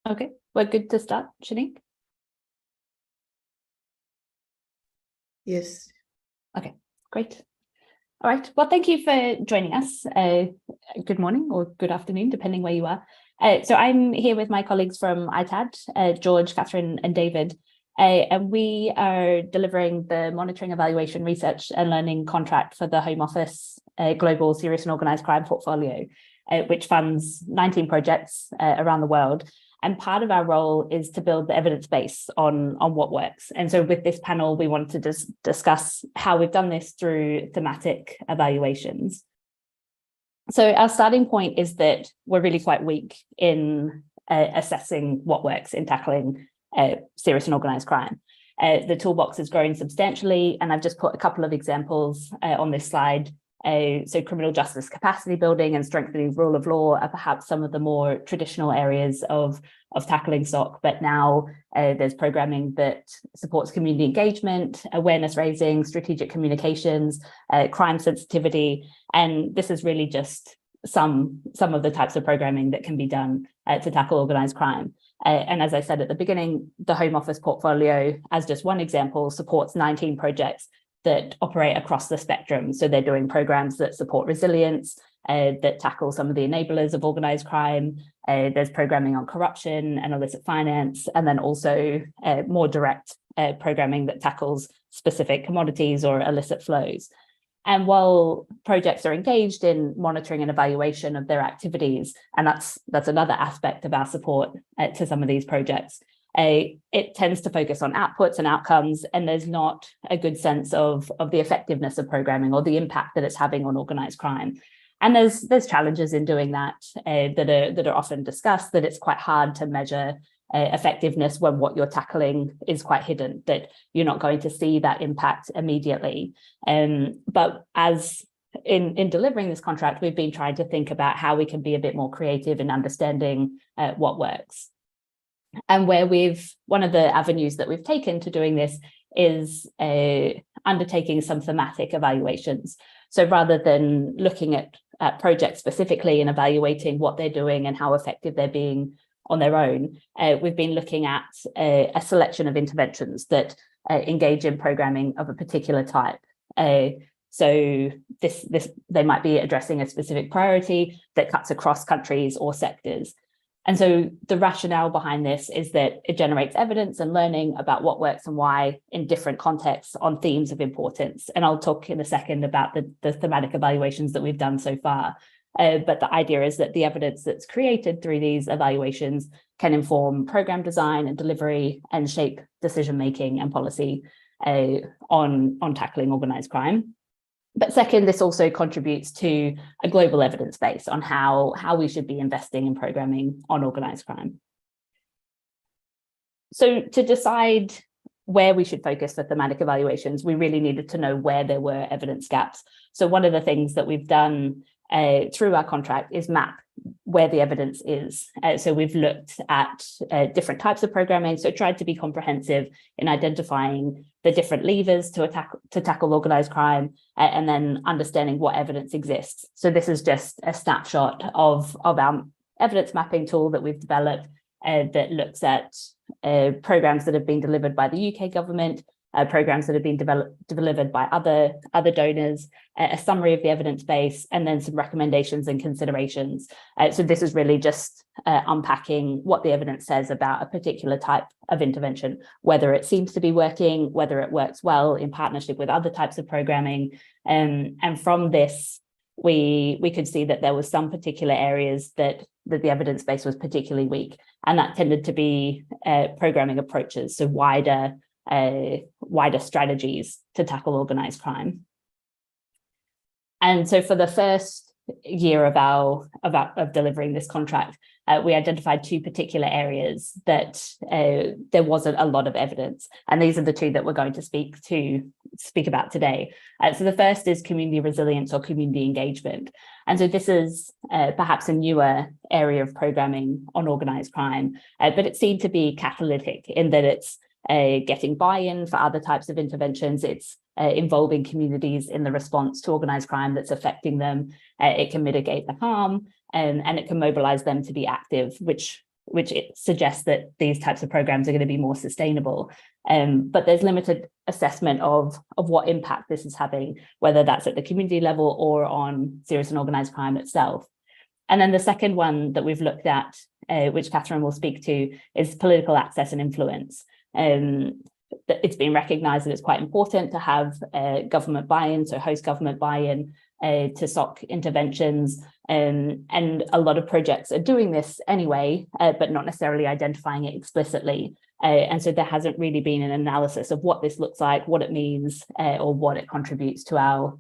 Okay, we're good to start, Shanique? Yes. Okay, great. All right, well, thank you for joining us. Good morning or good afternoon, depending where you are. So I'm here with my colleagues from ITAD, George, Catherine, and David, and we are delivering the Monitoring, Evaluation, Research and Learning contract for the Home Office Global Serious and Organised Crime Portfolio, which funds 19 projects around the world. And part of our role is to build the evidence base on what works. And so with this panel, we wanted to discuss how we've done this through thematic evaluations. So our starting point is that we're really quite weak in assessing what works in tackling serious and organised crime. The toolbox is growing substantially, and I've just put a couple of examples on this slide. So criminal justice capacity building and strengthening rule of law are perhaps some of the more traditional areas of tackling SOC, but now there's programming that supports community engagement, awareness raising, strategic communications, crime sensitivity, and this is really just some of the types of programming that can be done to tackle organised crime. And as I said at the beginning, the Home Office portfolio, as just one example, supports 19 projects that operate across the spectrum. So they're doing programs that support resilience, that tackle some of the enablers of organised crime. There's programming on corruption and illicit finance, and then also more direct programming that tackles specific commodities or illicit flows. And while projects are engaged in monitoring and evaluation of their activities, and that's another aspect of our support to some of these projects, it tends to focus on outputs and outcomes, and there's not a good sense of the effectiveness of programming or the impact that it's having on organised crime. And there's challenges in doing that that are often discussed, that it's quite hard to measure effectiveness when what you're tackling is quite hidden, that you're not going to see that impact immediately. But as in delivering this contract, we've been trying to think about how we can be a bit more creative in understanding what works. And one of the avenues that we've taken to doing this is undertaking some thematic evaluations. So rather than looking at projects specifically and evaluating what they're doing and how effective they're being on their own, we've been looking at a selection of interventions that engage in programming of a particular type. So they might be addressing a specific priority that cuts across countries or sectors. And so the rationale behind this is that it generates evidence and learning about what works and why in different contexts on themes of importance. And I'll talk in a second about the thematic evaluations that we've done so far. But the idea is that the evidence that's created through these evaluations can inform program design and delivery and shape decision-making and policy on tackling organised crime. But second, this also contributes to a global evidence base on how we should be investing in programming on organised crime. So to decide where we should focus for thematic evaluations, we really needed to know where there were evidence gaps. So one of the things that we've done through our contract is map where the evidence is. So we've looked at different types of programming, so tried to be comprehensive in identifying the different levers to tackle organised crime, and then understanding what evidence exists. So this is just a snapshot of our evidence mapping tool that we've developed that looks at programs that have been delivered by the UK government, programs that have been delivered by other donors, a summary of the evidence base, and then some recommendations and considerations. So this is really just unpacking what the evidence says about a particular type of intervention, whether it seems to be working, whether it works well in partnership with other types of programming. And from this, we could see that there was some particular areas that the evidence base was particularly weak, and that tended to be programming approaches, so wider strategies to tackle organised crime. And so for the first year of delivering this contract, we identified two particular areas that there wasn't a lot of evidence, and these are the two that we're going to speak about today. So the first is community resilience or community engagement, and so this is perhaps a newer area of programming on organised crime, but it seemed to be catalytic in that it's getting buy-in for other types of interventions. It's involving communities in the response to organised crime that's affecting them. It can mitigate the harm, and it can mobilise them to be active, which which it suggests that these types of programs are going to be more sustainable. But there's limited assessment of what impact this is having, whether that's at the community level or on serious and organised crime itself. And then the second one that we've looked at, which Catherine will speak to, is political access and influence. It's been recognised that it's quite important to have government buy-in, so host government buy-in to SOC interventions. And a lot of projects are doing this anyway, but not necessarily identifying it explicitly. And so there hasn't really been an analysis of what this looks like, what it means, or what it contributes to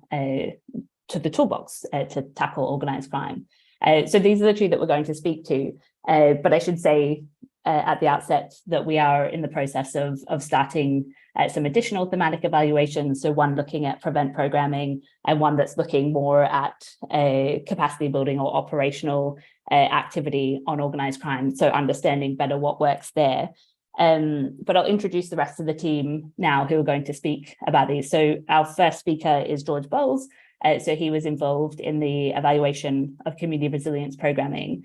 to the toolbox to tackle organised crime. So these are the two that we're going to speak to. But I should say at the outset that we are in the process of starting some additional thematic evaluations. So one looking at prevent programming and one that's looking more at capacity building or operational activity on organised crime. So understanding better what works there. But I'll introduce the rest of the team now who are going to speak about these. So our first speaker is George Bowles. So he was involved in the evaluation of community resilience programming,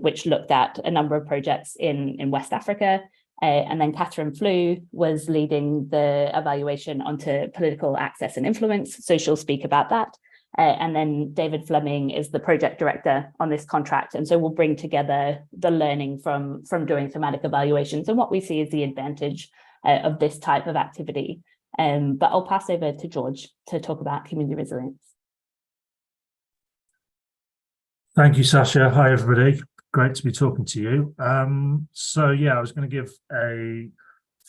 which looked at a number of projects in West Africa. And then Catherine Flew was leading the evaluation onto political access and influence. So she'll speak about that. And then David Fleming is the project director on this contract. And so we'll bring together the learning from doing thematic evaluations and what we see as the advantage of this type of activity. But I'll pass over to George to talk about community resilience. Thank you, Sasha. Hi, everybody. Great to be talking to you. So yeah, I was going to give a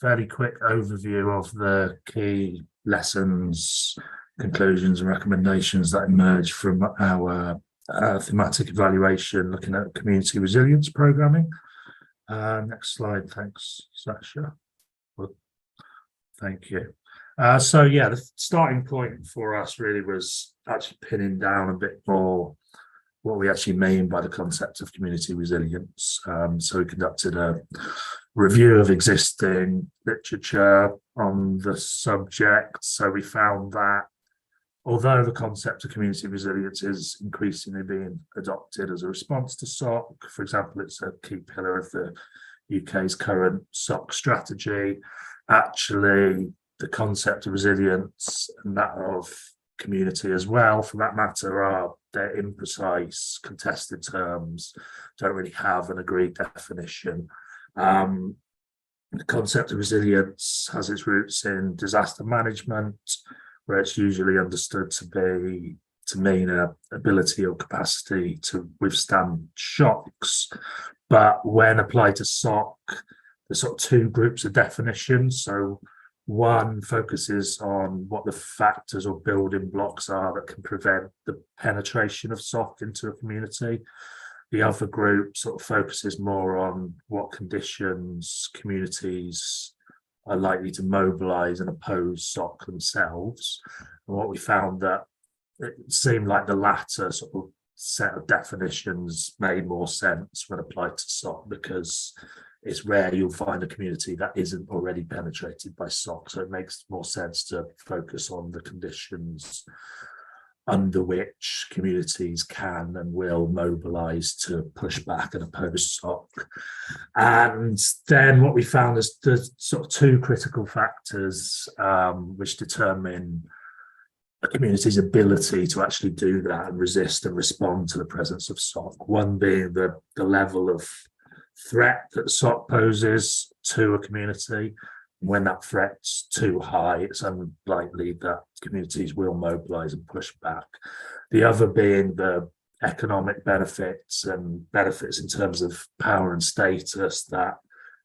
fairly quick overview of the key lessons, conclusions and recommendations that emerged from our thematic evaluation looking at community resilience programming. Next slide. Thanks, Sasha. Well, thank you. So yeah, the starting point for us really was actually pinning down a bit more what we actually mean by the concept of community resilience. So we conducted a review of existing literature on the subject. So we found that although the concept of community resilience is increasingly being adopted as a response to SOC, for example, it's a key pillar of the UK's current SOC strategy, actually the concept of resilience and that of community as well, for that matter, they're imprecise, contested terms, don't really have an agreed definition. The concept of resilience has its roots in disaster management, where it's usually understood to mean an ability or capacity to withstand shocks. But when applied to SOC, there's sort of two groups of definitions. So one focuses on what the factors or building blocks are that can prevent the penetration of SOC into a community. The other group sort of focuses more on what conditions communities are likely to mobilise and oppose SOC themselves. And what we found that it seemed like the latter sort of set of definitions made more sense when applied to SOC, because it's rare you'll find a community that isn't already penetrated by SOC. So it makes more sense to focus on the conditions under which communities can and will mobilise to push back and oppose SOC. And then what we found is the sort of two critical factors which determine a community's ability to actually do that and resist and respond to the presence of SOC. One being the level of threat that SOC poses to a community. When that threat's too high, it's unlikely that communities will mobilise and push back. The other being the economic benefits and benefits in terms of power and status that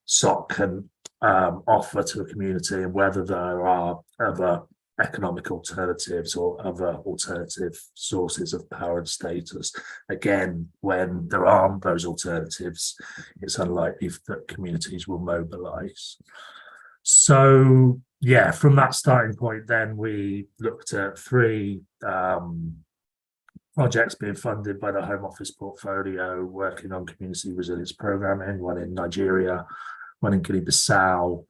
SOC can offer to a community, and whether there are other economic alternatives or other alternative sources of power and status. Again, when there aren't those alternatives, it's unlikely that communities will mobilise. So yeah, from that starting point, then we looked at three projects being funded by the Home Office portfolio, working on community resilience programming, one in Nigeria, one in Guinea-Bissau,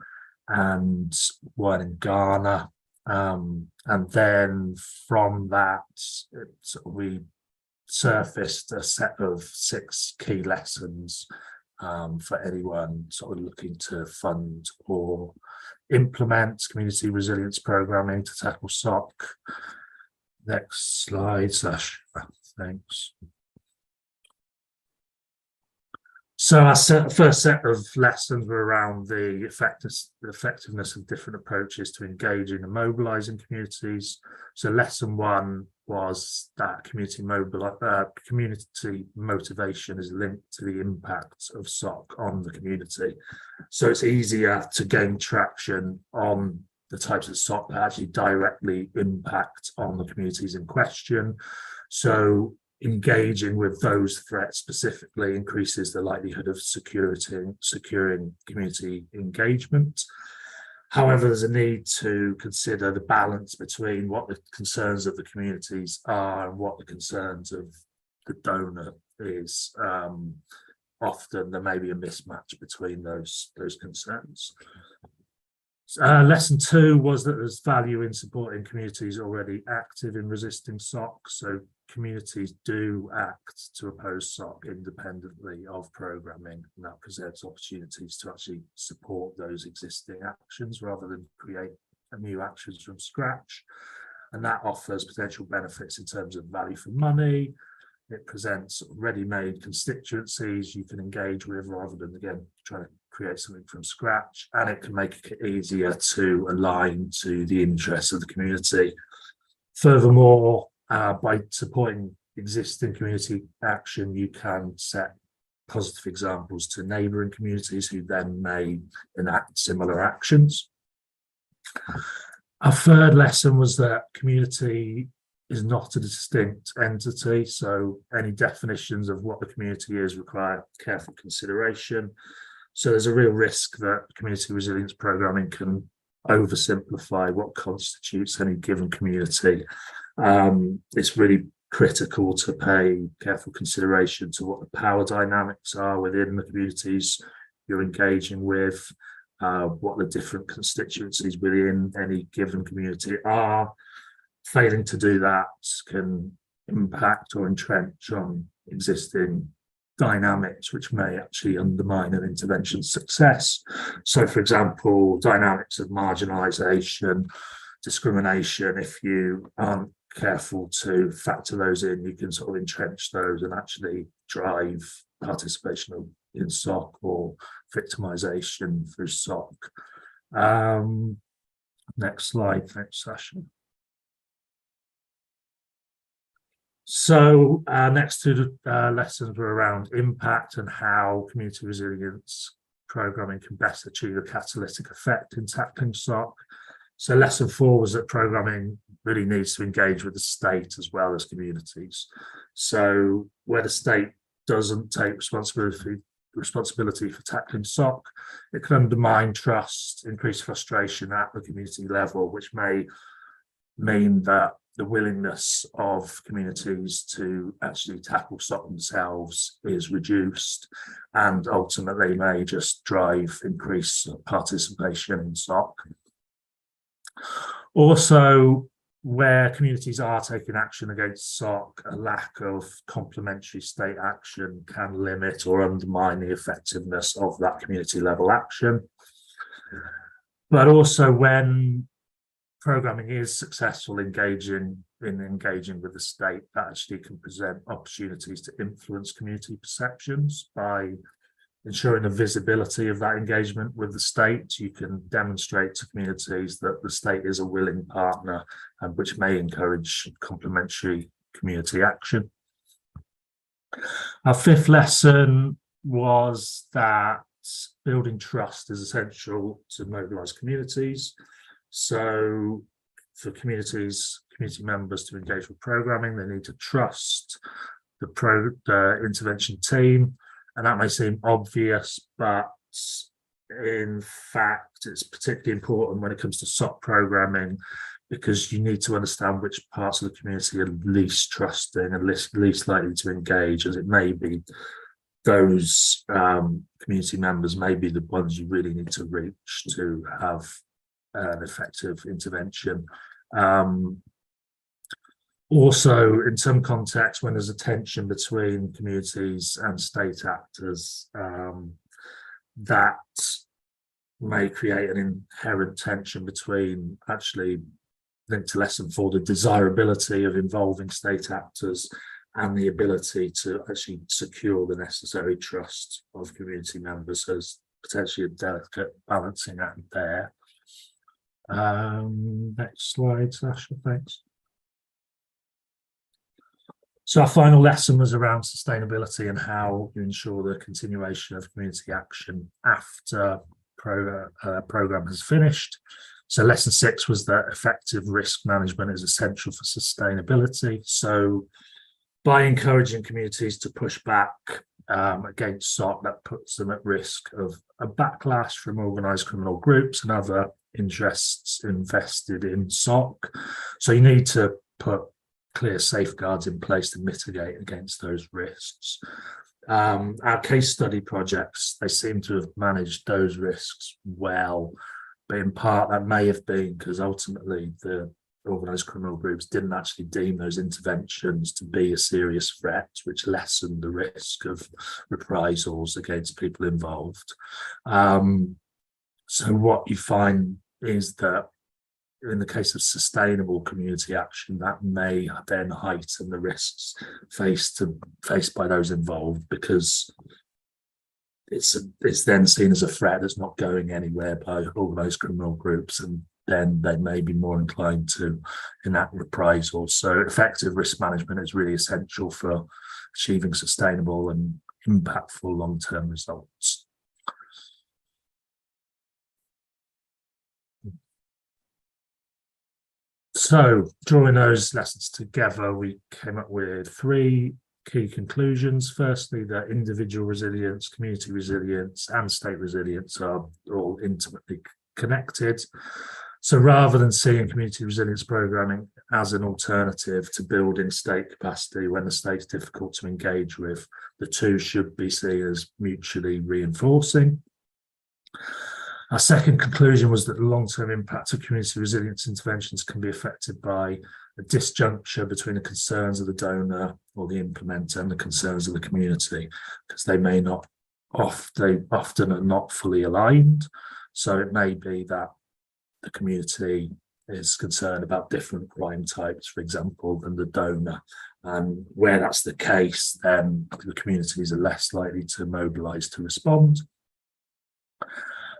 and one in Ghana. And then from that, we surfaced a set of 6 key lessons for anyone sort of looking to fund or implement community resilience programming to tackle SOC. Next slide, Sash. Thanks. So our first set of lessons were around the effectiveness of different approaches to engaging and mobilising communities. So lesson one was that community motivation is linked to the impact of SOC on the community. So it's easier to gain traction on the types of SOC that actually directly impact on the communities in question. So engaging with those threats specifically increases the likelihood of securing community engagement. However, there's a need to consider the balance between what the concerns of the communities are and what the concerns of the donor is. Often there may be a mismatch between those concerns. Lesson two was that there's value in supporting communities already active in resisting SOC. So communities do act to oppose SOC independently of programming, and that presents opportunities to actually support those existing actions rather than create new actions from scratch. And that offers potential benefits in terms of value for money. It presents ready-made constituencies you can engage with rather than, again, trying to create something from scratch, and it can make it easier to align to the interests of the community. Furthermore, by supporting existing community action, you can set positive examples to neighbouring communities who then may enact similar actions. Our third lesson was that community is not a distinct entity, so any definitions of what the community is require careful consideration. So there's a real risk that community resilience programming can oversimplify what constitutes any given community. It's really critical to pay careful consideration to what the power dynamics are within the communities you're engaging with, what the different constituencies within any given community are. Failing to do that can impact or entrench on existing dynamics, which may actually undermine an intervention's success. So, for example, dynamics of marginalisation, discrimination, if you aren't careful to factor those in, you can sort of entrench those and actually drive participation in SOC or victimisation through SOC. Next slide, thanks, Sasha. So next two lessons were around impact and how community resilience programming can best achieve a catalytic effect in tackling SOC. So lesson four was that programming really needs to engage with the state as well as communities. So where the state doesn't take responsibility for tackling SOC, it can undermine trust, increase frustration at the community level, which may mean that the willingness of communities to actually tackle SOC themselves is reduced, and ultimately may just drive increased participation in SOC. Also, where communities are taking action against SOC, a lack of complementary state action can limit or undermine the effectiveness of that community level action. But also when programming is successful engaging with the state, that actually can present opportunities to influence community perceptions by ensuring the visibility of that engagement with the state. You can demonstrate to communities that the state is a willing partner, and which may encourage complementary community action. Our fifth lesson was that building trust is essential to mobilise communities. So for community members to engage with programming, they need to trust the intervention team. And that may seem obvious, but in fact, it's particularly important when it comes to SOC programming, because you need to understand which parts of the community are least trusting and least likely to engage, as it may be those community members may be the ones you really need to reach to have an effective intervention. Also, in some contexts, when there's a tension between communities and state actors, that may create an inherent tension between actually linked to lesson 4, the desirability of involving state actors and the ability to actually secure the necessary trust of community members. As potentially a delicate balancing act there. Next slide, Sasha, thanks. So our final lesson was around sustainability and how you ensure the continuation of community action after program has finished. So lesson 6 was that effective risk management is essential for sustainability. So by encouraging communities to push back against SOC, that puts them at risk of a backlash from organised criminal groups and other interests invested in SOC. So you need to put clear safeguards in place to mitigate against those risks. Our case study projects, they seem to have managed those risks well, but in part that may have been because ultimately the organised criminal groups didn't actually deem those interventions to be a serious threat, which lessened the risk of reprisals against people involved. So what you find is that in the case of sustainable community action, that may then heighten the risks faced by those involved, because it's then seen as a threat that's not going anywhere by organised criminal groups, and then they may be more inclined to enact reprisals. So effective risk management is really essential for achieving sustainable and impactful long-term results. So drawing those lessons together, we came up with 3 key conclusions. Firstly, that individual resilience, community resilience, and state resilience are all intimately connected. So rather than seeing community resilience programming as an alternative to building state capacity when the state's difficult to engage with, the two should be seen as mutually reinforcing. Our second conclusion was that the long-term impact of community resilience interventions can be affected by a disjuncture between the concerns of the donor or the implementer and the concerns of the community, because they may not often are not fully aligned. So it may be that the community is concerned about different crime types, for example, than the donor. And where that's the case, then the communities are less likely to mobilise to respond.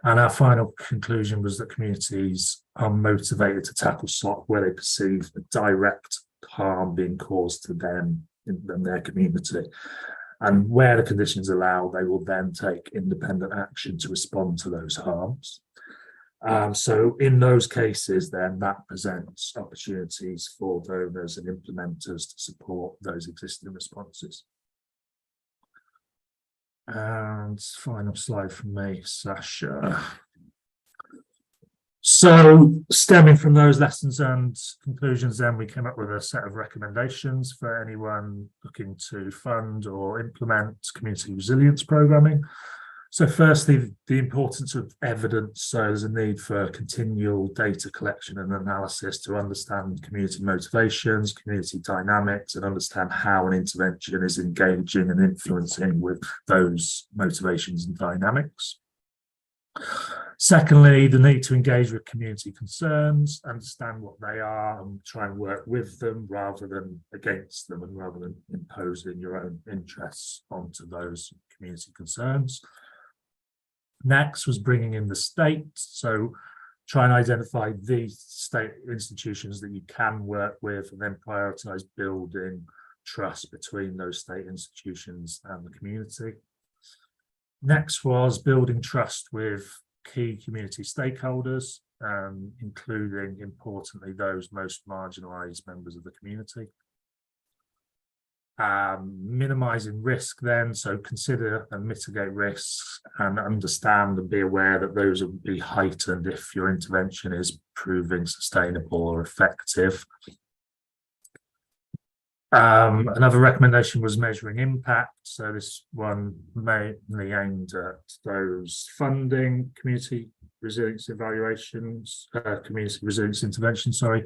And our final conclusion was that communities are motivated to tackle SOC where they perceive a direct harm being caused to them in their community. And where the conditions allow, they will then take independent action to respond to those harms. So in those cases, then that presents opportunities for donors and implementers to support those existing responses. And final slide from me, Sasha. So stemming from those lessons and conclusions, then we came up with a set of recommendations for anyone looking to fund or implement community resilience programming. So firstly, the importance of evidence. So there's a need for continual data collection and analysis to understand community motivations, community dynamics, and understand how an intervention is engaging and influencing with those motivations and dynamics. Secondly, the need to engage with community concerns, understand what they are and try and work with them rather than against them, and rather than imposing your own interests onto those community concerns. Next was bringing in the state. So try and identify the state institutions that you can work with, and then prioritise building trust between those state institutions and the community. Next was building trust with key community stakeholders, including, importantly, those most marginalised members of the community. Minimising risk then, so consider and mitigate risks and understand and be aware that those will be heightened if your intervention is proving sustainable or effective. Another recommendation was measuring impact. So this one mainly aimed at those funding community resilience evaluations, community resilience interventions, sorry.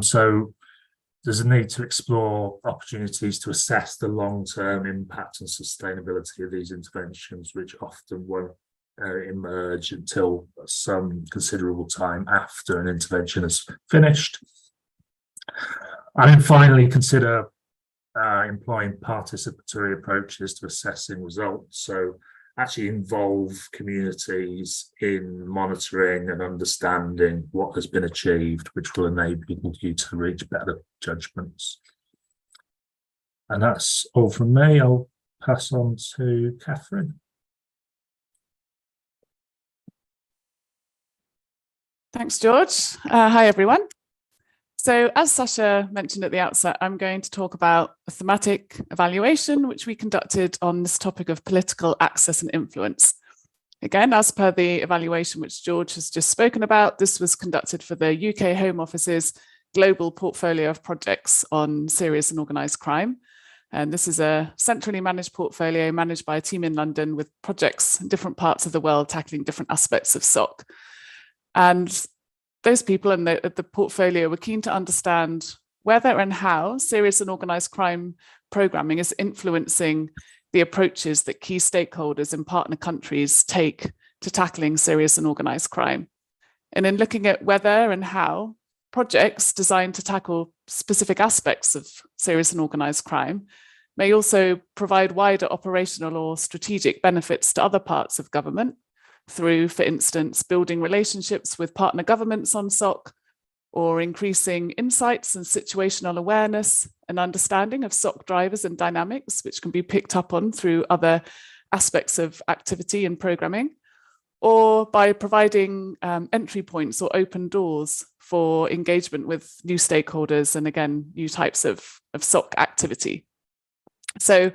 So there's a need to explore opportunities to assess the long-term impact and sustainability of these interventions, which often won't emerge until some considerable time after an intervention is finished. And then finally, consider employing participatory approaches to assessing results. So actually involve communities in monitoring and understanding what has been achieved, which will enable you to reach better judgments. And that's all from me. I'll pass on to Catherine. Thanks, George. Hi, everyone. So as Sasha mentioned at the outset, I'm going to talk about a thematic evaluation which we conducted on this topic of political access and influence. Again, as per the evaluation which George has just spoken about, this was conducted for the UK Home Office's global portfolio of projects on serious and organised crime. And this is a centrally managed portfolio managed by a team in London with projects in different parts of the world tackling different aspects of SOC. And those people in the portfolio were keen to understand whether and how serious and organised crime programming is influencing the approaches that key stakeholders in partner countries take to tackling serious and organised crime. And in looking at whether and how projects designed to tackle specific aspects of serious and organised crime may also provide wider operational or strategic benefits to other parts of government, through, for instance, building relationships with partner governments on SOC, or increasing insights and situational awareness and understanding of SOC drivers and dynamics, which can be picked up on through other aspects of activity and programming, or by providing entry points or open doors for engagement with new stakeholders and, again, new types of SOC activity. So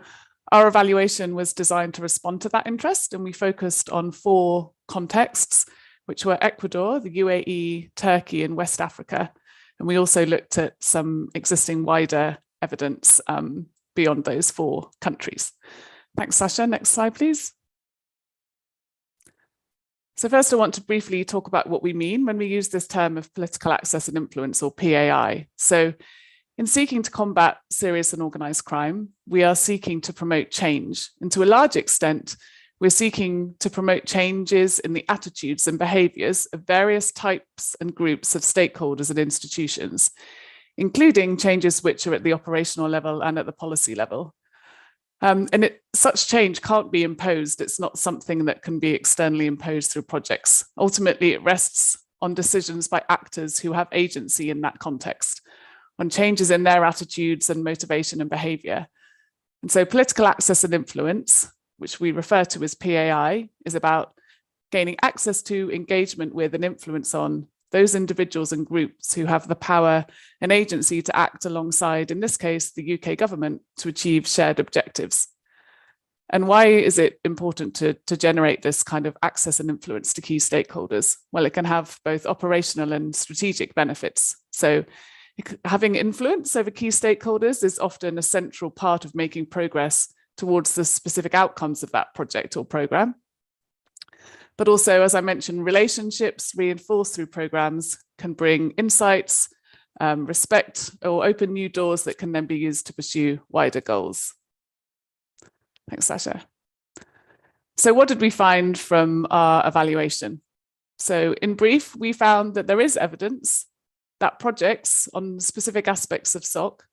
our evaluation was designed to respond to that interest, and we focused on 4 contexts, which were Ecuador, the UAE, Turkey, and West Africa. And we also looked at some existing wider evidence beyond those 4 countries. Thanks, Sasha. Next slide, please. So first, I want to briefly talk about what we mean when we use this term of political access and influence, or PAI. So in seeking to combat serious and organised crime, we are seeking to promote change. And to a large extent, we're seeking to promote changes in the attitudes and behaviours of various types and groups of stakeholders and institutions, including changes which are at the operational level and at the policy level. Such change can't be imposed. It's not something that can be externally imposed through projects. Ultimately, it rests on decisions by actors who have agency in that context, on changes in their attitudes and motivation and behaviour. And so political access and influence, which we refer to as PAI, is about gaining access to, engagement with, and influence on those individuals and groups who have the power and agency to act alongside, in this case, the UK government, to achieve shared objectives. And why is it important to generate this kind of access and influence to key stakeholders? Well, it can have both operational and strategic benefits. So having influence over key stakeholders is often a central part of making progress towards the specific outcomes of that project or programme. But also, as I mentioned, relationships reinforced through programmes can bring insights, respect, or open new doors that can then be used to pursue wider goals. Thanks, Sasha. So what did we find from our evaluation? So in brief, we found that there is evidence that projects on specific aspects of SOC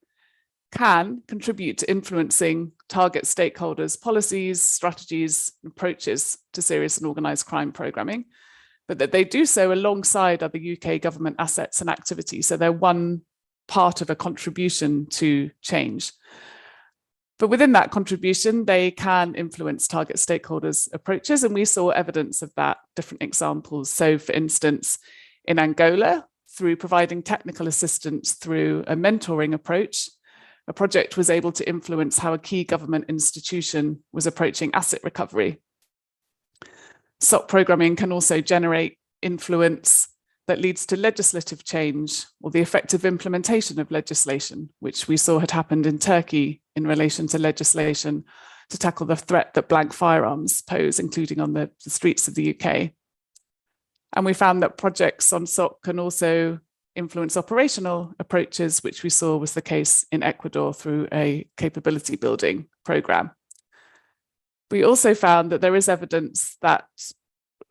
can contribute to influencing target stakeholders' policies, strategies, approaches to serious and organised crime programming, but that they do so alongside other UK government assets and activities. So they're one part of a contribution to change. But within that contribution, they can influence target stakeholders' approaches, and we saw evidence of that, different examples. So for instance, in Angola, through providing technical assistance through a mentoring approach, a project was able to influence how a key government institution was approaching asset recovery. SOC programming can also generate influence that leads to legislative change or the effective implementation of legislation, which we saw had happened in Turkey in relation to legislation to tackle the threat that blank firearms pose, including on the streets of the UK. And we found that projects on SOC can also influence operational approaches, which we saw was the case in Ecuador through a capability building program. We also found that there is evidence that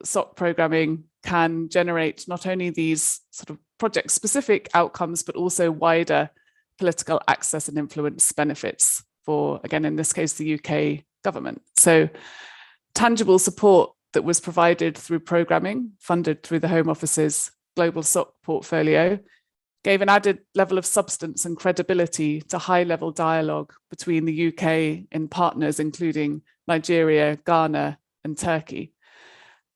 SOC programming can generate not only these sort of project-specific outcomes, but also wider political access and influence benefits for, again, in this case, the UK government. So tangible support that was provided through programming, funded through the Home Office's Global SOC portfolio, gave an added level of substance and credibility to high-level dialogue between the UK and partners, including Nigeria, Ghana, and Turkey.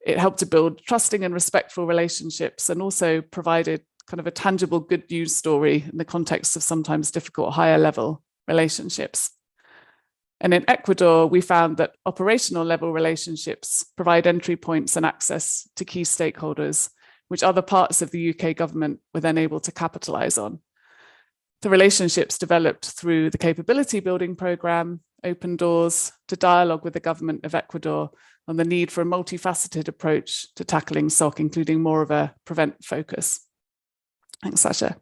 It helped to build trusting and respectful relationships, and also provided kind of a tangible good news story in the context of sometimes difficult higher level relationships. And in Ecuador, we found that operational level relationships provide entry points and access to key stakeholders, which other parts of the UK government were then able to capitalize on. The relationships developed through the capability building program opened doors to dialogue with the government of Ecuador on the need for a multifaceted approach to tackling SOC, including more of a prevent focus. Thanks, Sasha.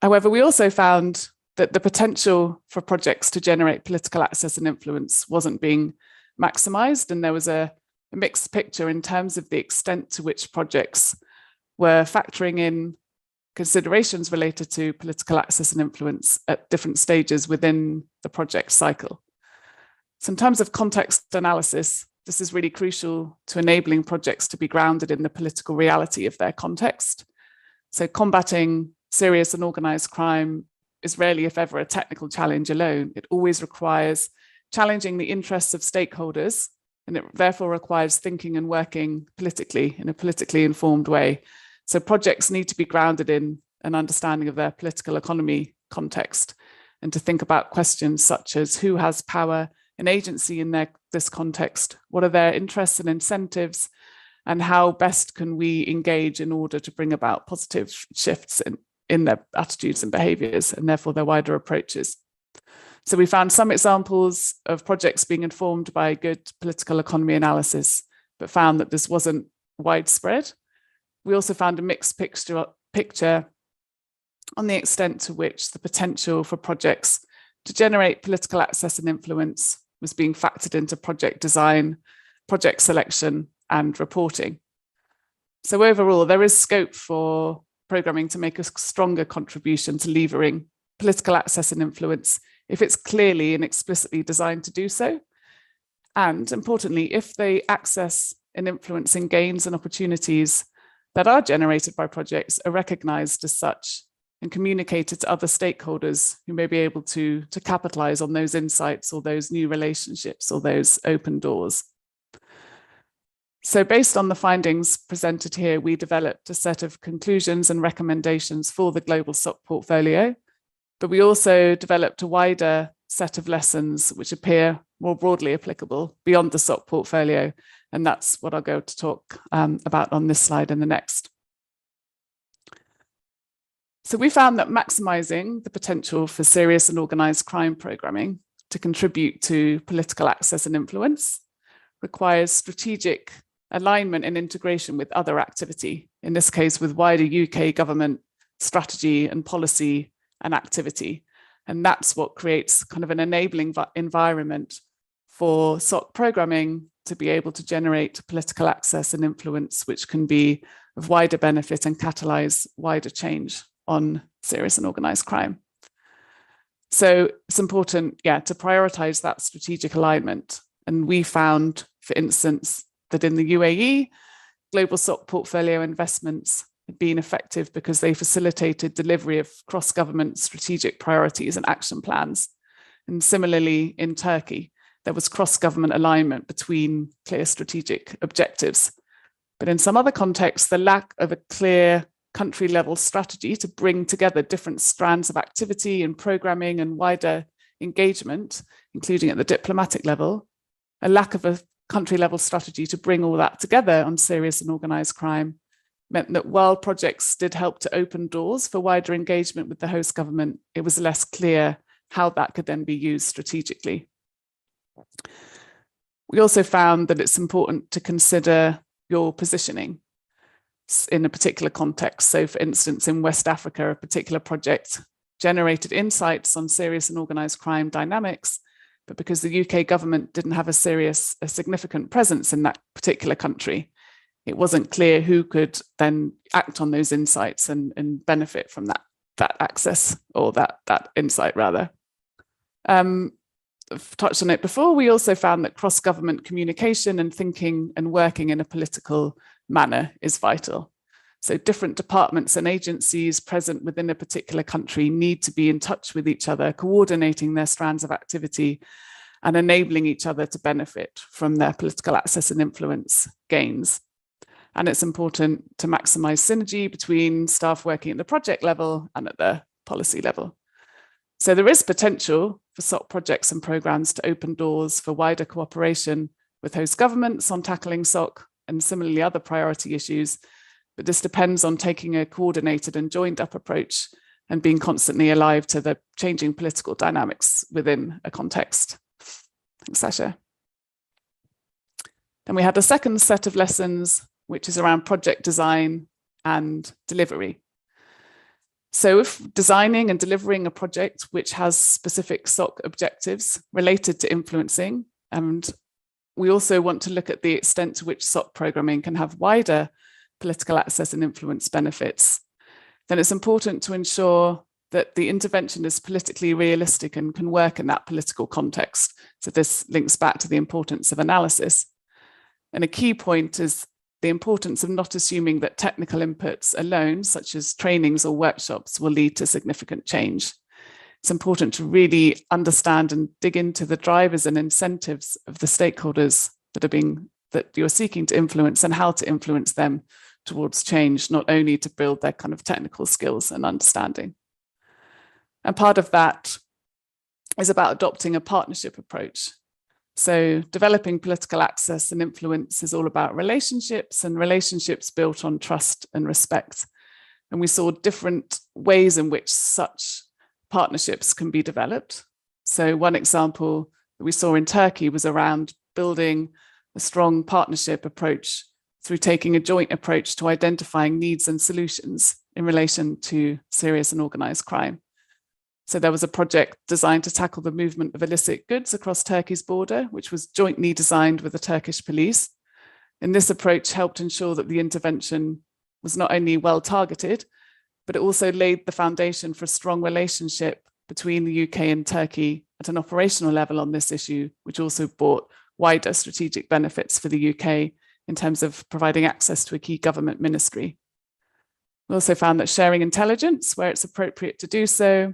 However, we also found that the potential for projects to generate political access and influence wasn't being maximized, and there was a mixed picture in terms of the extent to which projects were factoring in considerations related to political access and influence at different stages within the project cycle. So in terms of context analysis, this is really crucial to enabling projects to be grounded in the political reality of their context. So combating serious and organized crime is rarely, if ever, a technical challenge alone. It always requires challenging the interests of stakeholders, and it therefore requires thinking and working politically in a politically informed way. So projects need to be grounded in an understanding of their political economy context, and to think about questions such as who has power and agency in this context, what are their interests and incentives, and how best can we engage in order to bring about positive shifts in their attitudes and behaviours, and therefore their wider approaches. So we found some examples of projects being informed by good political economy analysis, but found that this wasn't widespread. We also found a mixed picture on the extent to which the potential for projects to generate political access and influence was being factored into project design, project selection, and reporting. So overall, there is scope for programming to make a stronger contribution to levering political access and influence if it's clearly and explicitly designed to do so. And importantly, if the access and influencing gains and opportunities that are generated by projects are recognized as such and communicated to other stakeholders who may be able to capitalize on those insights or those new relationships or those open doors. So based on the findings presented here, we developed a set of conclusions and recommendations for the global SOC portfolio, but we also developed a wider set of lessons which appear more broadly applicable beyond the SOC portfolio. And that's what I'll go to talk about on this slide and the next. So we found that maximizing the potential for serious and organized crime programming to contribute to political access and influence requires strategic alignment and integration with other activity, in this case with wider UK government strategy and policy and activity. And that's what creates kind of an enabling environment for SOC programming to be able to generate political access and influence, which can be of wider benefit and catalyze wider change on serious and organized crime. So it's important, to prioritize that strategic alignment. And we found, for instance, that in the UAE, global SOC portfolio investments had been effective because they facilitated delivery of cross-government strategic priorities and action plans. And similarly, in Turkey, there was cross-government alignment between clear strategic objectives. But in some other contexts, the lack of a clear country-level strategy to bring together different strands of activity and programming and wider engagement, including at the diplomatic level, a lack of a country-level strategy to bring all that together on serious and organized crime meant that while projects did help to open doors for wider engagement with the host government, it was less clear how that could then be used strategically. We also found that it's important to consider your positioning. in a particular context. So for instance, in West Africa, a particular project generated insights on serious and organised crime dynamics, but because the UK government didn't have a significant presence in that particular country, it wasn't clear who could then act on those insights and benefit from that access, or that insight rather. I've touched on it before. We also found that cross-government communication and thinking and working in a political manner is vital. So different departments and agencies present within a particular country need to be in touch with each other, coordinating their strands of activity and enabling each other to benefit from their political access and influence gains. And it's important to maximize synergy between staff working at the project level and at the policy level. So there is potential for SOC projects and programs to open doors for wider cooperation with host governments on tackling SOC and similarly other priority issues, but this depends on taking a coordinated and joined up approach and being constantly alive to the changing political dynamics within a context. Thanks, Sasha. Then we had a second set of lessons, which is around project design and delivery. So if designing and delivering a project which has specific SOC objectives related to influencing, and we also want to look at the extent to which SOC programming can have wider political access and influence benefits, then it's important to ensure that the intervention is politically realistic and can work in that political context. So this links back to the importance of analysis. And a key point is the importance of not assuming that technical inputs alone, such as trainings or workshops, will lead to significant change. It's important to really understand and dig into the drivers and incentives of the stakeholders that you're seeking to influence and how to influence them towards change, not only to build their kind of technical skills and understanding. And part of that is about adopting a partnership approach. So developing political access and influence is all about relationships, and relationships built on trust and respect. And we saw different ways in which such partnerships can be developed. So one example that we saw in Turkey was around building a strong partnership approach through taking a joint approach to identifying needs and solutions in relation to serious and organized crime. So there was a project designed to tackle the movement of illicit goods across Turkey's border, which was jointly designed with the Turkish police. And this approach helped ensure that the intervention was not only well targeted, but it also laid the foundation for a strong relationship between the UK and Turkey at an operational level on this issue, which also brought wider strategic benefits for the UK in terms of providing access to a key government ministry. We also found that sharing intelligence where it's appropriate to do so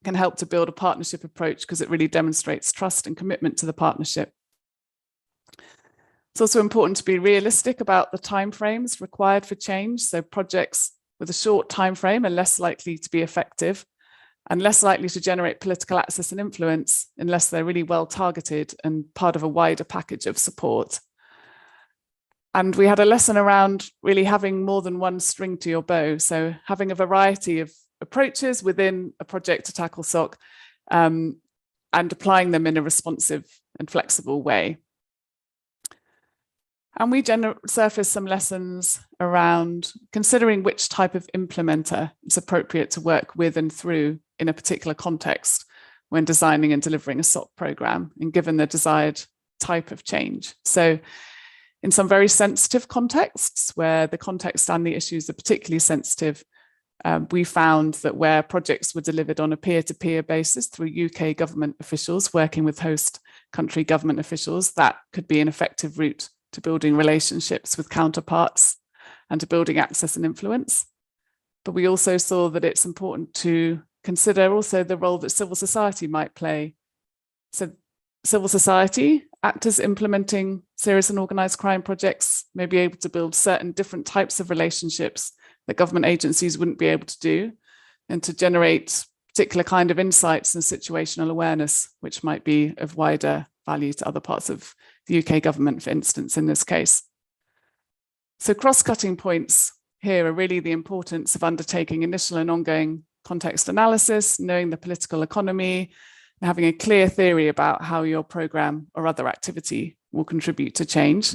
can help to build a partnership approach because it really demonstrates trust and commitment to the partnership. It's also important to be realistic about the timeframes required for change. So projects with a short timeframe are less likely to be effective and less likely to generate political access and influence unless they're really well targeted and part of a wider package of support. And we had a lesson around really having more than one string to your bow. So having a variety of approaches within a project to tackle SOC and applying them in a responsive and flexible way. And we surfaced some lessons around considering which type of implementer is appropriate to work with and through in a particular context when designing and delivering a SOC program and given the desired type of change. So in some very sensitive contexts where the context and the issues are particularly sensitive, we found that where projects were delivered on a peer-to-peer basis through UK government officials working with host country government officials, that could be an effective route to building relationships with counterparts and to building access and influence. But we also saw that it's important to consider also the role that civil society might play. So civil society, actors implementing serious and organised crime projects may be able to build certain different types of relationships that government agencies wouldn't be able to do, and to generate particular kind of insights and situational awareness, which might be of wider value to other parts of the UK government, for instance, in this case. So cross-cutting points here are really the importance of undertaking initial and ongoing context analysis, knowing the political economy, and having a clear theory about how your programme or other activity will contribute to change.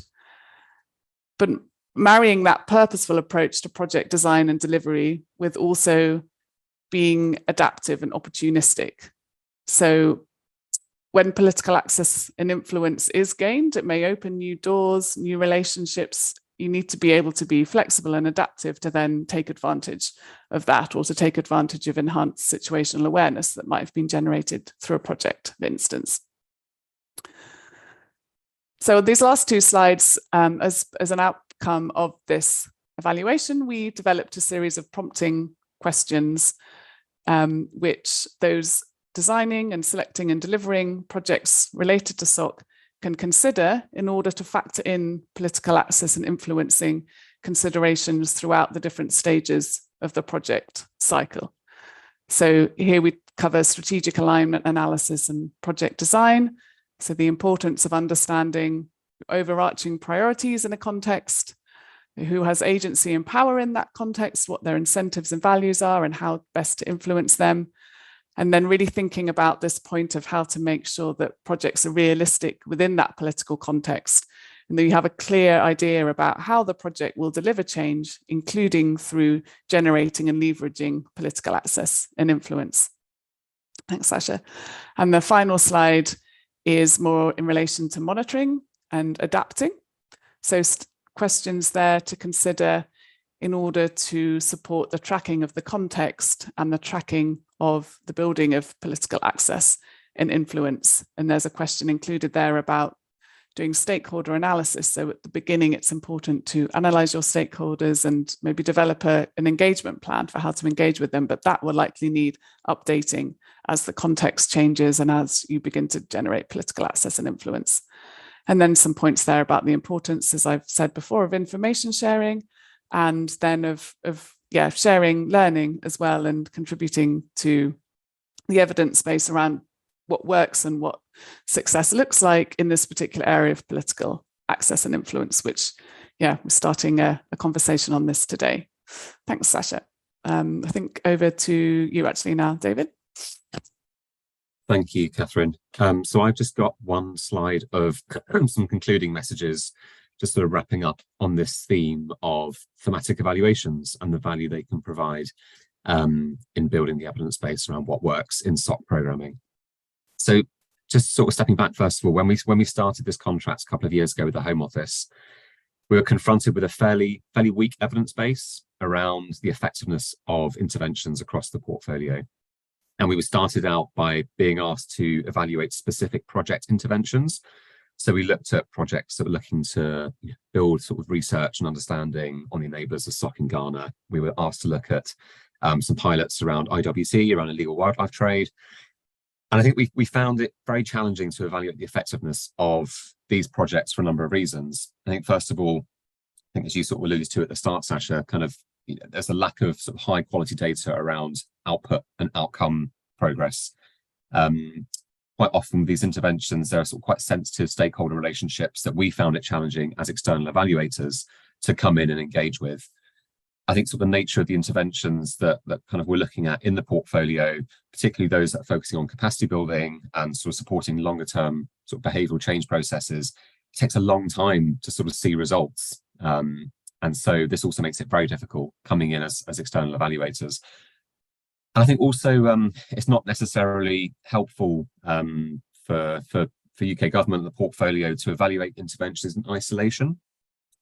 But marrying that purposeful approach to project design and delivery with also being adaptive and opportunistic. So when political access and influence is gained, it may open new doors, new relationships. You need to be able to be flexible and adaptive to then take advantage of that, or to take advantage of enhanced situational awareness that might have been generated through a project, for instance. So these last two slides, as an outcome of this evaluation, we developed a series of prompting questions, which those designing and selecting and delivering projects related to SOC can consider in order to factor in political access and influencing considerations throughout the different stages of the project cycle. So here we cover strategic alignment analysis and project design. So the importance of understanding overarching priorities in a context, who has agency and power in that context, what their incentives and values are, and how best to influence them. And then really thinking about this point of how to make sure that projects are realistic within that political context, and that you have a clear idea about how the project will deliver change, including through generating and leveraging political access and influence. Thanks, Sasha. And the final slide is more in relation to monitoring and adapting. So questions there to consider in order to support the tracking of the context and the tracking of the building of political access and influence. And there's a question included there about doing stakeholder analysis. So at the beginning, it's important to analyze your stakeholders and maybe develop an engagement plan for how to engage with them, but that will likely need updating as the context changes and as you begin to generate political access and influence. And then some points there about the importance, as I've said before, of information sharing, and then of sharing learning as well, and contributing to the evidence base around what works and what success looks like in this particular area of political access and influence, which, we're starting a conversation on this today. Thanks, Sasha. I think over to you actually now, David. Thank you, Catherine. So I've just got one slide of some concluding messages, just sort of wrapping up on this theme of thematic evaluations and the value they can provide in building the evidence base around what works in SOC programming. So just sort of stepping back, first of all, when we started this contract a couple of years ago with the Home Office, we were confronted with a fairly weak evidence base around the effectiveness of interventions across the portfolio. And we were started out by being asked to evaluate specific project interventions. So we looked at projects that were looking to build sort of research and understanding on the enablers of SOC in Ghana. We were asked to look at some pilots around IWC, around illegal wildlife trade. And I think we found it very challenging to evaluate the effectiveness of these projects for a number of reasons. I think, first of all, I think as you sort of alluded to at the start, Sasha, kind of there's a lack of sort of high quality data around output and outcome progress. Quite often these interventions, there are sort of quite sensitive stakeholder relationships that we found it challenging as external evaluators to come in and engage with. I think sort of the nature of the interventions that kind of we're looking at in the portfolio, particularly those that are focusing on capacity building and sort of supporting longer term sort of behavioural change processes, it takes a long time to sort of see results. And so this also makes it very difficult coming in as external evaluators. And I think also it's not necessarily helpful for UK government and the portfolio to evaluate interventions in isolation,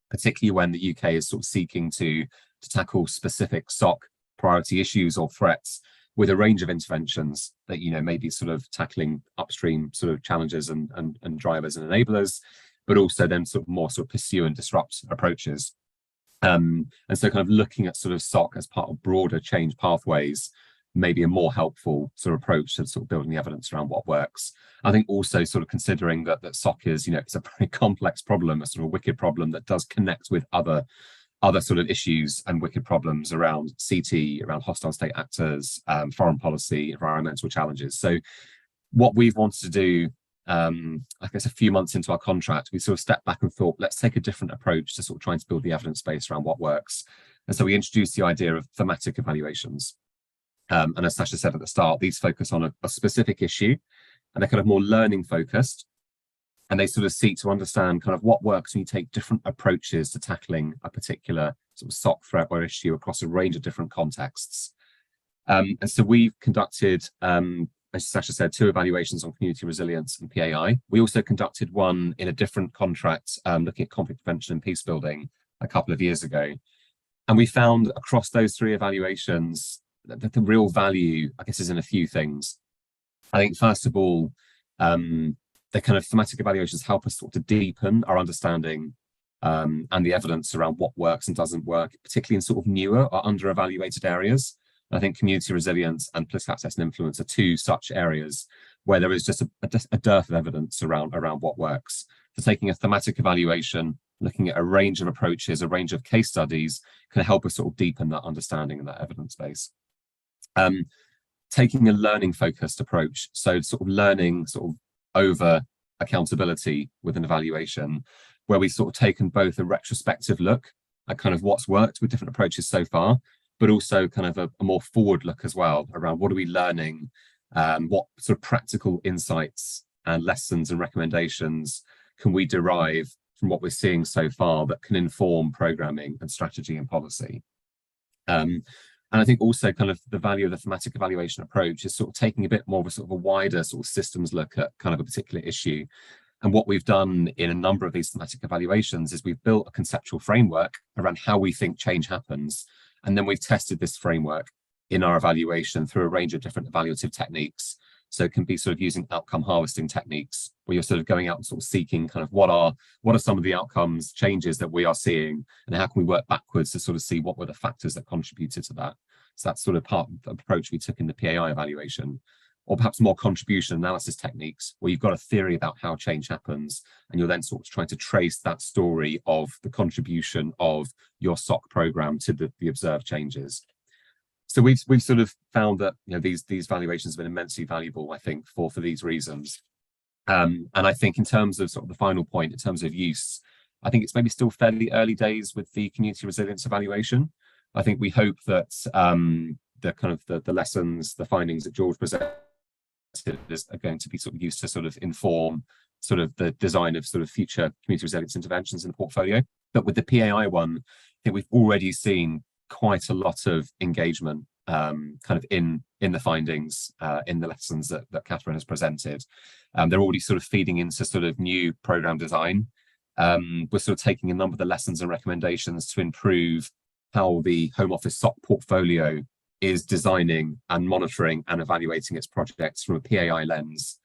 particularly when the UK is sort of seeking to tackle specific SOC priority issues or threats with a range of interventions that, maybe sort of tackling upstream sort of challenges and drivers and enablers, but also then sort of more sort of pursue and disrupt approaches. And so kind of looking at sort of SOC as part of broader change pathways, maybe a more helpful sort of approach to sort of building the evidence around what works. I think also sort of considering that SOC is, it's a very complex problem, a sort of wicked problem that does connect with other sort of issues and wicked problems around CT, around hostile state actors, foreign policy, environmental challenges. So what we've wanted to do, I guess a few months into our contract, we sort of stepped back and thought, let's take a different approach to sort of trying to build the evidence base around what works. And so we introduced the idea of thematic evaluations. And as Sasha said at the start, these focus on a specific issue, and they're kind of more learning focused. And they sort of seek to understand kind of what works when you take different approaches to tackling a particular sort of SOC threat or issue across a range of different contexts. And so we've conducted, as Sasha said, 2 evaluations on community resilience and PAI. We also conducted one in a different contract, looking at conflict prevention and peace building a couple of years ago. And we found across those 3 evaluations that the real value, I guess, is in a few things. I think, first of all, the kind of thematic evaluations help us sort of deepen our understanding and the evidence around what works and doesn't work, particularly in sort of newer or under-evaluated areas. I think community resilience and political access and influence are 2 such areas where there is just a dearth of evidence around what works. So taking a thematic evaluation, looking at a range of approaches, a range of case studies, can help us sort of deepen that understanding and that evidence base. Taking a learning focused approach, so sort of learning sort of over accountability with an evaluation, where we've sort of taken both a retrospective look at kind of what's worked with different approaches so far, but also kind of a more forward look as well around what are we learning, what sort of practical insights and lessons and recommendations can we derive from what we're seeing so far that can inform programming and strategy and policy. And I think also kind of the value of the thematic evaluation approach is sort of taking a bit more of a sort of a wider sort of systems look at kind of a particular issue. And what we've done in a number of these thematic evaluations is we've built a conceptual framework around how we think change happens. And then we've tested this framework in our evaluation through a range of different evaluative techniques. So it can be sort of using outcome harvesting techniques, where you're sort of going out and sort of seeking kind of what are some of the outcomes changes that we are seeing, and how can we work backwards to sort of see what were the factors that contributed to that. So that's sort of part of the approach we took in the PAI evaluation. Or perhaps more contribution analysis techniques, where you've got a theory about how change happens, and you're then sort of trying to trace that story of the contribution of your SOC program to the observed changes. So we've sort of found that, you know, these valuations have been immensely valuable, I think, for these reasons. And I think in terms of sort of the final point, in terms of use, I think it's maybe still fairly early days with the community resilience evaluation. I think we hope that the kind of the lessons, the findings that George presented are going to be sort of used to sort of inform sort of the design of sort of future community resilience interventions in the portfolio. But with the PAI one, I think we've already seen quite a lot of engagement kind of in the findings, in the lessons that Catherine has presented. They're already sort of feeding into sort of new program design. We're sort of taking a number of the lessons and recommendations to improve how the Home Office SOC portfolio is designing and monitoring and evaluating its projects from a PAI lens.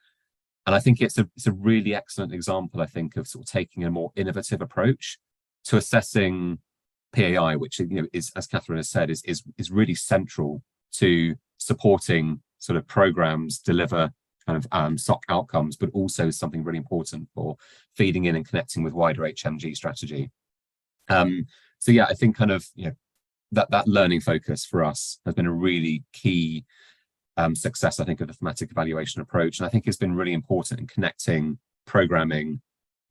And I think it's a really excellent example, I think, of sort of taking a more innovative approach to assessing PAI, which, you know, is, as Catherine has said, is really central to supporting sort of programs deliver kind of SOC outcomes, but also something really important for feeding in and connecting with wider HMG strategy. So yeah, I think kind of, you know, that learning focus for us has been a really key success, I think, of the thematic evaluation approach. And I think it's been really important in connecting programming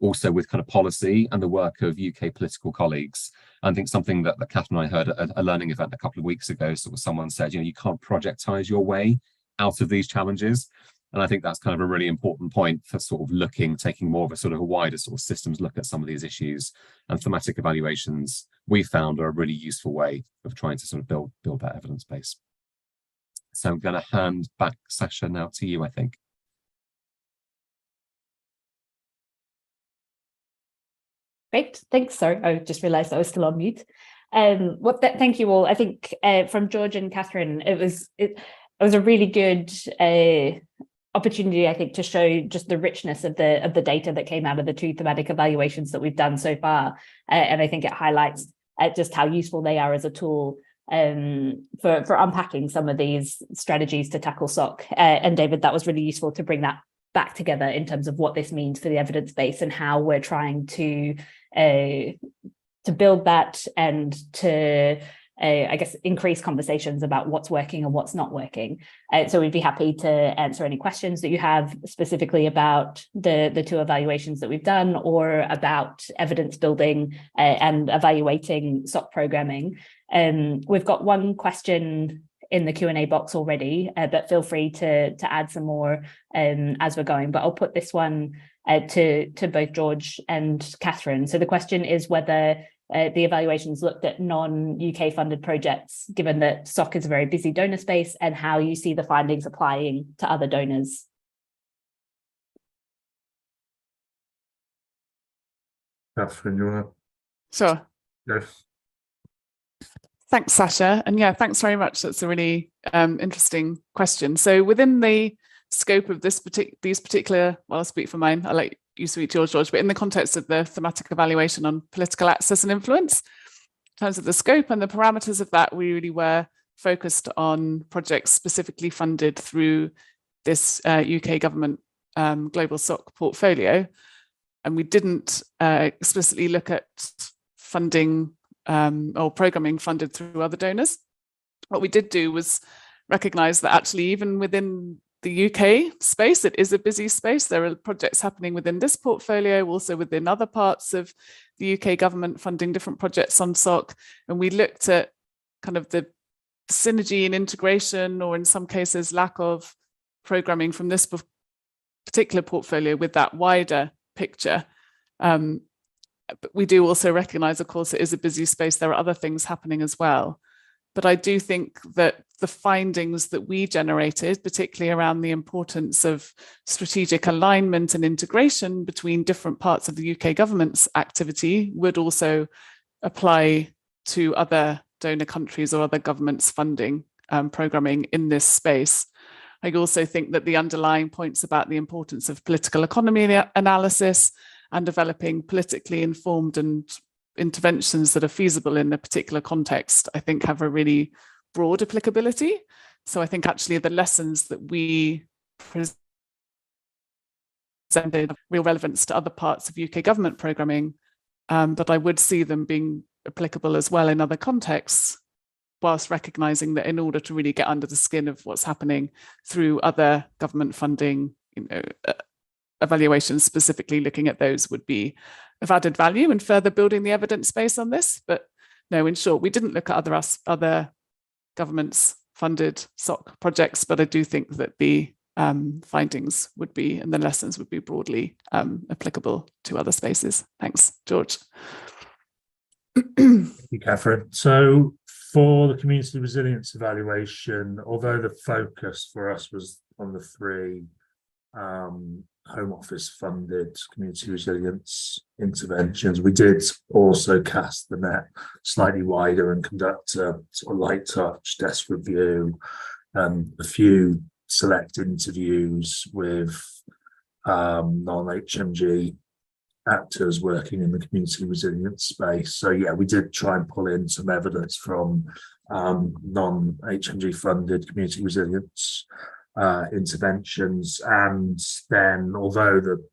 also with kind of policy and the work of UK political colleagues. I think something that Catherine and I heard at a learning event a couple of weeks ago, sort of someone said, you know, you can't projectize your way out of these challenges. And I think that's kind of a really important point for sort of taking more of a sort of a wider sort of systems look at some of these issues. And thematic evaluations, we found, are a really useful way of trying to sort of build that evidence base. So I'm going to hand back, Sasha, now to you, I think. Great, thanks. Sorry, I just realised I was still on mute. Thank you all. I think from George and Catherine, it was a really good opportunity, I think, to show just the richness of the data that came out of the 2 thematic evaluations that we've done so far, and I think it highlights just how useful they are as a tool for unpacking some of these strategies to tackle SOC. And David, that was really useful to bring that back together in terms of what this means for the evidence base and how we're trying to build that and to I guess increase conversations about what's working and what's not working. So we'd be happy to answer any questions that you have specifically about the 2 evaluations that we've done, or about evidence building and evaluating SOC programming. We've got one question in the Q&A box already, but feel free to add some more as we're going. But I'll put this one to both George and Catherine. So the question is whether the evaluations looked at non-UK funded projects, given that SOC is a very busy donor space, and how you see the findings applying to other donors. Catherine, you want to? Sure. Yes. Thanks, Sasha. And yeah, thanks very much. That's a really interesting question. So within the scope of these particular, well, I'll speak for mine, I'll let you speak to yours, George, but in the context of the thematic evaluation on political access and influence, in terms of the scope and the parameters of that, we really were focused on projects specifically funded through this UK government global SOC portfolio. And we didn't explicitly look at funding or programming funded through other donors. What we did do was recognize that actually even within the UK space, it is a busy space. There are projects happening within this portfolio, also within other parts of the UK government funding different projects on SOC. And we looked at kind of the synergy and integration, or in some cases, lack of programming from this particular portfolio with that wider picture. But we do also recognize, of course, it is a busy space. There are other things happening as well. But I do think that the findings that we generated, particularly around the importance of strategic alignment and integration between different parts of the UK government's activity, would also apply to other donor countries or other governments funding programming in this space. I also think that the underlying points about the importance of political economy analysis and developing politically informed and interventions that are feasible in a particular context, I think have a really broad applicability. So I think actually the lessons that we presented have real relevance to other parts of UK government programming, but I would see them being applicable as well in other contexts, whilst recognising that in order to really get under the skin of what's happening through other government funding, evaluations specifically looking at those would be of added value and further building the evidence base on this. But no, in short, we didn't look at other governments funded SOC projects, but I do think that the findings would be, and the lessons would be broadly applicable to other spaces. Thanks, George. Thank you, Catherine. So for the community resilience evaluation, although the focus for us was on the 3 Home Office funded community resilience interventions, we did also cast the net slightly wider and conduct a sort of light touch desk review and a few select interviews with non-HMG actors working in the community resilience space. So yeah, we did try and pull in some evidence from non-HMG funded community resilience interventions. And then, although the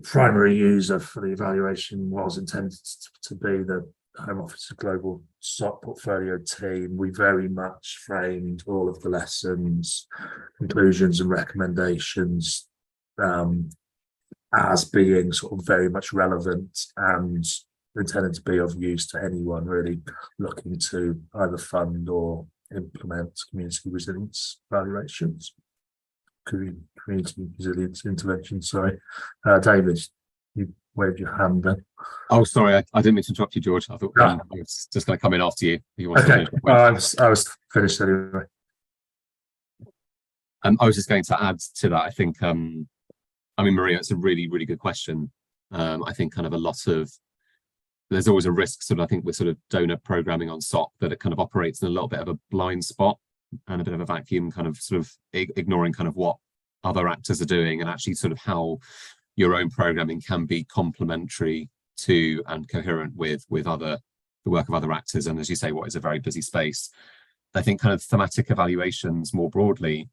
primary user for the evaluation was intended to be the Home Office Global SOC portfolio team, we very much framed all of the lessons, conclusions and recommendations as being sort of very much relevant and intended to be of use to anyone really looking to either fund or implement community resilience evaluations, community resilience interventions. Sorry, David, you waved your hand then. Oh, sorry, I didn't mean to interrupt you, George. I thought I was just going to come in after you. Okay, I was finished anyway. I was just going to add to that. I think, I mean, Maria, it's a really, really good question. I think kind of a lot of, there's always a risk sort of, I think, with sort of donor programming on SOC that it kind of operates in a little bit of a blind spot and a bit of a vacuum, kind of sort of ignoring kind of what other actors are doing, and actually sort of how your own programming can be complementary to and coherent with the work of other actors. And as you say, what is a very busy space. I think kind of thematic evaluations more broadly,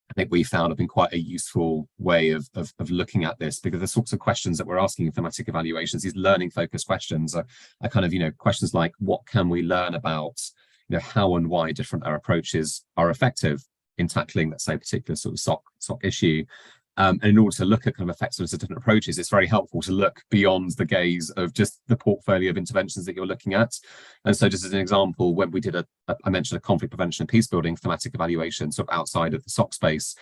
I think we found have been quite a useful way of looking at this, because the sorts of questions that we're asking in thematic evaluations, these learning focused questions are kind of, questions like, what can we learn about, how and why different approaches are effective in tackling, let's say, a particular sort of SOC issue. And in order to look at kind of effectiveness of different approaches, it's very helpful to look beyond the gaze of just the portfolio of interventions that you're looking at. And so just as an example, when we did I mentioned a conflict prevention and peace building thematic evaluation sort of outside of the SOC space,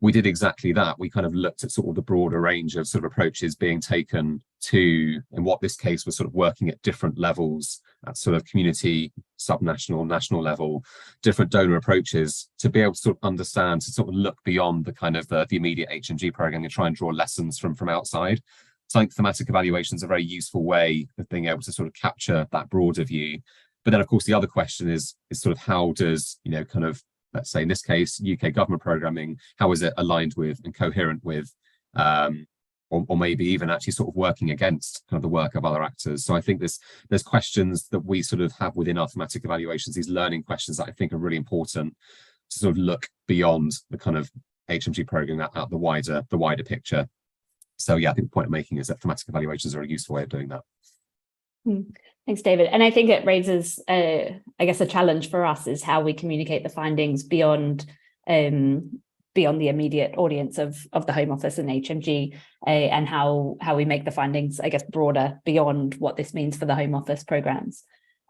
we did exactly that. We kind of looked at sort of the broader range of sort of approaches being taken to, in what this case was sort of working at different levels, at sort of community, subnational, national level, different donor approaches, to be able to sort of understand, to sort of look beyond the kind of the immediate HMG program and try and draw lessons from outside. So I think thematic evaluation is a very useful way of being able to sort of capture that broader view. But then, of course, the other question is sort of how does, you know, kind of, let's say in this case, UK government programming, how is it aligned with and coherent with, or maybe even actually sort of working against kind of the work of other actors. So I think there's questions that we sort of have within our thematic evaluations, these learning questions that I think are really important to sort of look beyond the kind of HMG program at the wider picture. So yeah, I think the point I'm making is that thematic evaluations are a useful way of doing that. Thanks, David. And I think it raises, I guess, a challenge for us is how we communicate the findings beyond the immediate audience of the Home Office and HMG, and how we make the findings, I guess, broader beyond what this means for the Home Office programs.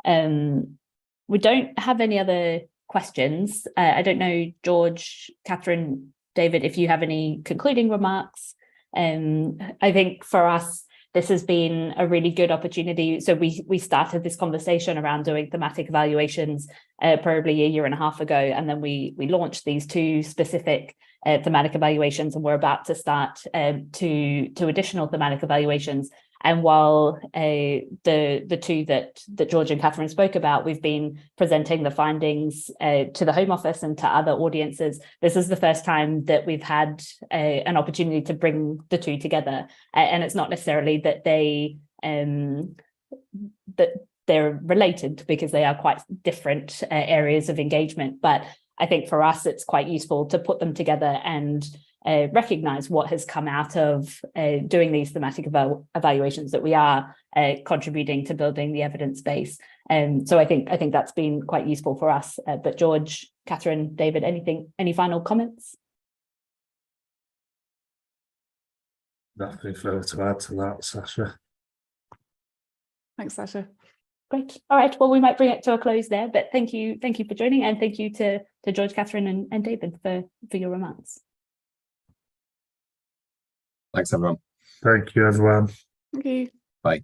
We don't have any other questions. I don't know, George, Catherine, David, if you have any concluding remarks. I think for us, this has been a really good opportunity. So we started this conversation around doing thematic evaluations probably a year and a half ago, and then we launched these two specific thematic evaluations, and we're about to start two additional thematic evaluations. And while the two that George and Catherine spoke about, we've been presenting the findings to the Home Office and to other audiences. This is the first time that we've had an opportunity to bring the two together. And it's not necessarily that they're related, because they are quite different areas of engagement. But I think for us, it's quite useful to put them together and recognize what has come out of doing these thematic evaluations, that we are contributing to building the evidence base. So I think that's been quite useful for us. But George, Catherine, David, any final comments? Nothing further to add to that, Sasha. Thanks, Sasha. Great. All right. Well, we might bring it to a close there, but thank you for joining, and thank you to George, Catherine, and David for your remarks. Thanks, everyone. Thank you, everyone. Thank you. Bye.